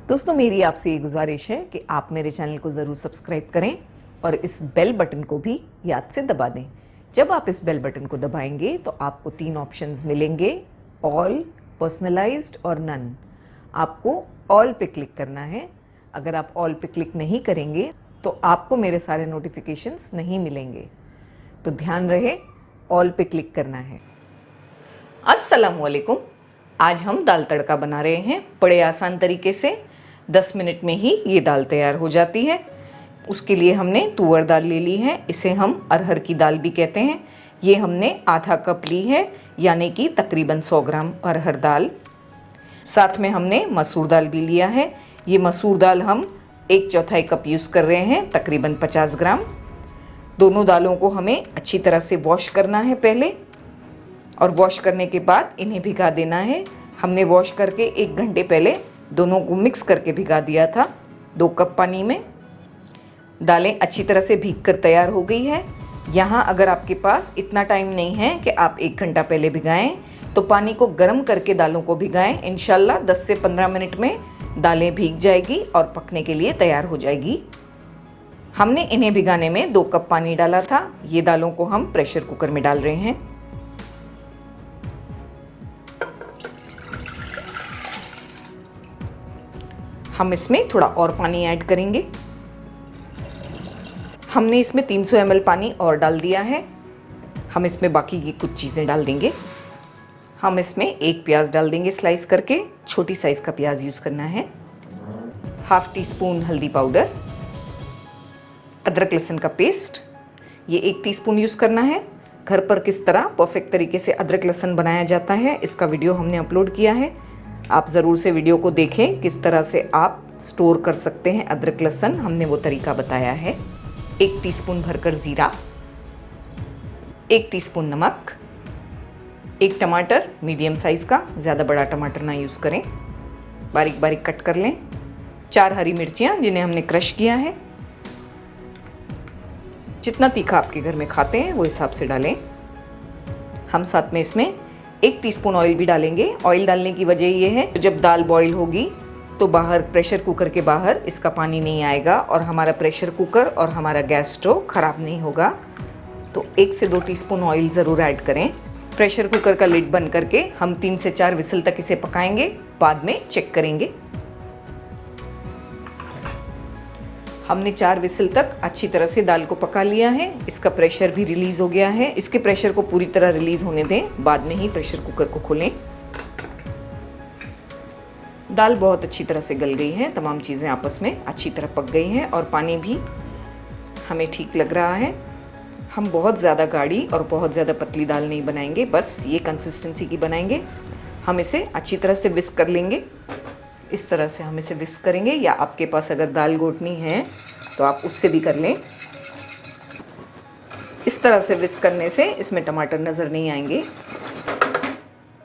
दोस्तों, मेरी आपसे ये गुजारिश है कि आप मेरे चैनल को ज़रूर सब्सक्राइब करें और इस बेल बटन को भी याद से दबा दें। जब आप इस बेल बटन को दबाएंगे तो आपको 3 ऑप्शंस मिलेंगे, ऑल, पर्सनलाइज्ड और नन। आपको ऑल पे क्लिक करना है। अगर आप ऑल पे क्लिक नहीं करेंगे तो आपको मेरे सारे नोटिफिकेशंस नहीं मिलेंगे, तो ध्यान रहे ऑल पे क्लिक करना है। अस्सलामुअलैकुम। आज हम दाल तड़का बना रहे हैं बड़े आसान तरीके से। 10 मिनट में ही ये दाल तैयार हो जाती है। उसके लिए हमने तुअर दाल ले ली है, इसे हम अरहर की दाल भी कहते हैं। ये हमने आधा कप ली है, यानी कि तकरीबन 100 ग्राम अरहर दाल। साथ में हमने मसूर दाल भी लिया है। ये मसूर दाल हम 1/4 कप यूज़ कर रहे हैं, तकरीबन 50 ग्राम। दोनों दालों को हमें अच्छी तरह से वॉश करना है पहले, और वॉश करने के बाद इन्हें भिगा देना है। हमने वॉश करके 1 घंटे पहले दोनों को मिक्स करके भिगा दिया था 2 कप पानी में। दालें अच्छी तरह से भीग कर तैयार हो गई है। यहाँ अगर आपके पास इतना टाइम नहीं है कि आप 1 घंटा पहले भिगाएं, तो पानी को गर्म करके दालों को भिगाएं। इंशाल्लाह 10 से 15 मिनट में दालें भीग जाएगी और पकने के लिए तैयार हो जाएगी। हमने इन्हें भिगाने में 2 कप पानी डाला था। ये दालों को हम प्रेशर कुकर में डाल रहे हैं। हम इसमें थोड़ा और पानी ऐड करेंगे। हमने इसमें 300 ml पानी और डाल दिया है। हम इसमें बाकी की कुछ चीज़ें डाल देंगे। हम इसमें 1 प्याज डाल देंगे स्लाइस करके, छोटी साइज़ का प्याज यूज़ करना है। ½ टीस्पून हल्दी पाउडर, अदरक लहसुन का पेस्ट, ये 1 टीस्पून यूज़ करना है। घर पर किस तरह परफेक्ट तरीके से अदरक लहसुन बनाया जाता है, इसका वीडियो हमने अपलोड किया है। आप ज़रूर से वीडियो को देखें, किस तरह से आप स्टोर कर सकते हैं अदरक लहसुन, हमने वो तरीका बताया है। 1 टीस्पून भरकर ज़ीरा, 1 टीस्पून नमक, 1 टमाटर मीडियम साइज़ का, ज़्यादा बड़ा टमाटर ना यूज़ करें, बारीक बारीक कट कर लें। 4 हरी मिर्चियाँ जिन्हें हमने क्रश किया है। जितना तीखा आपके घर में खाते हैं वो हिसाब से डालें। हम साथ में इसमें 1 टीस्पून ऑयल भी डालेंगे। ऑयल डालने की वजह ये है, जब दाल बॉईल होगी तो बाहर प्रेशर कुकर के बाहर इसका पानी नहीं आएगा और हमारा प्रेशर कुकर और हमारा गैस स्टोव ख़राब नहीं होगा। तो 1 से 2 टीस्पून ऑयल ज़रूर ऐड करें। प्रेशर कुकर का लिड बंद करके हम 3 से 4 विसल तक इसे पकाएंगे, बाद में चेक करेंगे। हमने 4 विसल तक अच्छी तरह से दाल को पका लिया है। इसका प्रेशर भी रिलीज़ हो गया है। इसके प्रेशर को पूरी तरह रिलीज़ होने दें, बाद में ही प्रेशर कुकर को खोलें। दाल बहुत अच्छी तरह से गल गई है, तमाम चीज़ें आपस में अच्छी तरह पक गई हैं और पानी भी हमें ठीक लग रहा है। हम बहुत ज़्यादा गाढ़ी और बहुत ज़्यादा पतली दाल नहीं बनाएंगे, बस ये कंसिस्टेंसी की बनाएंगे। हम इसे अच्छी तरह से विस्क कर लेंगे। इस तरह से हम इसे विस्क करेंगे, या आपके पास अगर दाल घोटनी है तो आप उससे भी कर लें। इस तरह से विस्क करने से इसमें टमाटर नज़र नहीं आएंगे।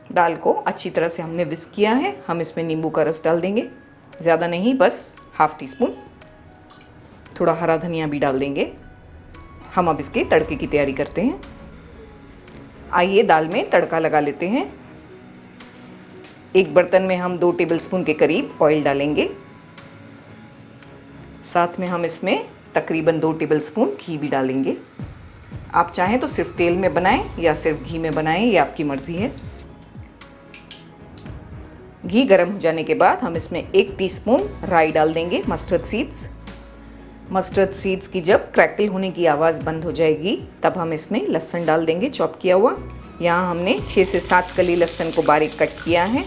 दाल को अच्छी तरह से हमने विस्क किया है। हम इसमें नींबू का रस डाल देंगे, ज़्यादा नहीं, बस ½ टीस्पून। थोड़ा हरा धनिया भी डाल देंगे। हम अब इसके तड़के की तैयारी करते हैं। आइए दाल में तड़का लगा लेते हैं। एक बर्तन में हम 2 टेबलस्पून के करीब ऑयल डालेंगे। साथ में हम इसमें तकरीबन 2 टेबलस्पून घी भी डालेंगे। आप चाहें तो सिर्फ तेल में बनाएं या सिर्फ घी में बनाएं, ये आपकी मर्ज़ी है। घी गर्म हो जाने के बाद हम इसमें 1 टीस्पून राई डाल देंगे, मस्टर्ड सीड्स। मस्टर्ड सीड्स की जब क्रैकल होने की आवाज़ बंद हो जाएगी तब हम इसमें लहसुन डाल देंगे, चॉप किया हुआ। यहाँ हमने 6 से 7 कली लहसुन को बारीक कट किया है।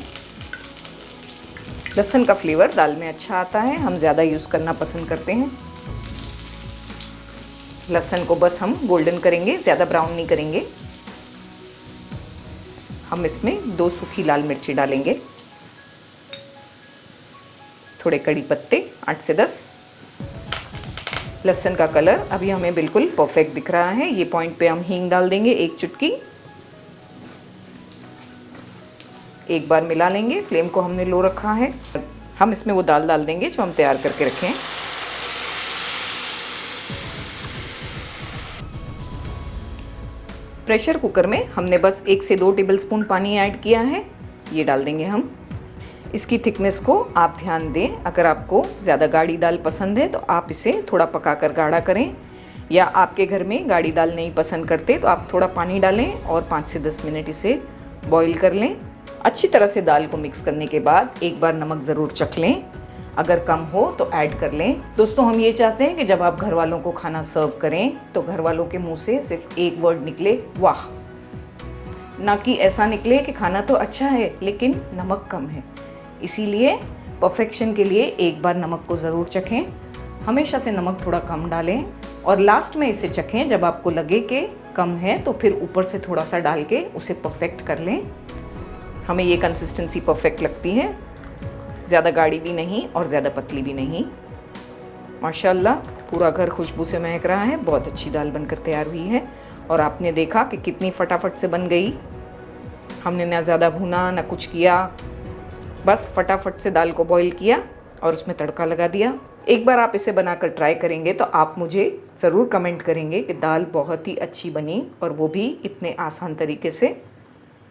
लहसुन का फ्लेवर दाल में अच्छा आता है, हम ज़्यादा यूज़ करना पसंद करते हैं। लहसुन को बस हम गोल्डन करेंगे, ज़्यादा ब्राउन नहीं करेंगे। हम इसमें 2 सूखी लाल मिर्ची डालेंगे, थोड़े कड़ी पत्ते 8 से 10। लहसुन का कलर अभी हमें बिल्कुल परफेक्ट दिख रहा है। ये पॉइंट पे हम हींग डाल देंगे, 1 चुटकी। एक बार मिला लेंगे। फ्लेम को हमने लो रखा है। हम इसमें वो दाल डाल देंगे जो हम तैयार करके रखें। प्रेशर कुकर में हमने बस 1 से 2 टेबलस्पून पानी ऐड किया है, ये डाल देंगे हम। इसकी थिकनेस को आप ध्यान दें। अगर आपको ज़्यादा गाढ़ी दाल पसंद है तो आप इसे थोड़ा पकाकर गाढ़ा करें, या आपके घर में गाढ़ी दाल नहीं पसंद करते तो आप थोड़ा पानी डालें और 5 से 10 मिनट इसे बॉईल कर लें। अच्छी तरह से दाल को मिक्स करने के बाद एक बार नमक ज़रूर चख लें, अगर कम हो तो ऐड कर लें। दोस्तों, हम ये चाहते हैं कि जब आप घर वालों को खाना सर्व करें तो घर वालों के मुंह से सिर्फ एक वर्ड निकले, वाह, ना कि ऐसा निकले कि खाना तो अच्छा है लेकिन नमक कम है। इसीलिए परफेक्शन के लिए एक बार नमक को ज़रूर चखें, हमेशा से नमक थोड़ा कम डालें और लास्ट में इसे चखें। जब आपको लगे कि कम है तो फिर ऊपर से थोड़ा सा डाल के उसे परफेक्ट कर लें। हमें ये कंसिस्टेंसी परफेक्ट लगती है, ज़्यादा गाढ़ी भी नहीं और ज़्यादा पतली भी नहीं। माशाल्लाह पूरा घर खुशबू से महक रहा है। बहुत अच्छी दाल बनकर तैयार हुई है और आपने देखा कि कितनी फटाफट से बन गई। हमने ना ज़्यादा भुना ना कुछ किया, बस फटाफट से दाल को बॉईल किया और उसमें तड़का लगा दिया। एक बार आप इसे बनाकर ट्राई करेंगे तो आप मुझे ज़रूर कमेंट करेंगे कि दाल बहुत ही अच्छी बनी, और वो भी इतने आसान तरीके से।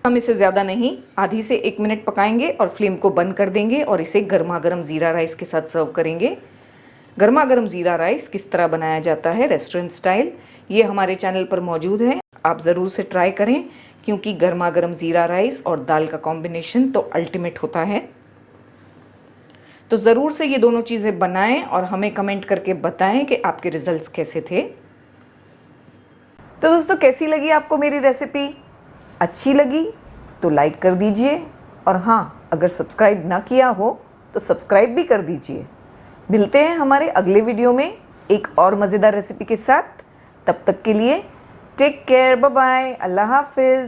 हम इसे ज़्यादा नहीं, आधी से 1 मिनट पकाएंगे और फ्लेम को बंद कर देंगे और इसे गर्मा गर्म ज़ीरा राइस के साथ सर्व करेंगे। गर्मा गर्म ज़ीरा राइस किस तरह बनाया जाता है रेस्टोरेंट स्टाइल, ये हमारे चैनल पर मौजूद है, आप ज़रूर से ट्राई करें, क्योंकि गर्मा गर्म ज़ीरा राइस और दाल का कॉम्बिनेशन तो अल्टीमेट होता है। तो ज़रूर से ये दोनों चीज़ें बनाएं और हमें कमेंट करके बताएं कि आपके रिजल्ट्स कैसे थे। तो दोस्तों, कैसी लगी आपको मेरी रेसिपी? अच्छी लगी तो लाइक कर दीजिए, और हाँ, अगर सब्सक्राइब ना किया हो तो सब्सक्राइब भी कर दीजिए। मिलते हैं हमारे अगले वीडियो में एक और मज़ेदार रेसिपी के साथ। तब तक के लिए टेक केयर, बाय बाय, अल्लाह हाफिज़।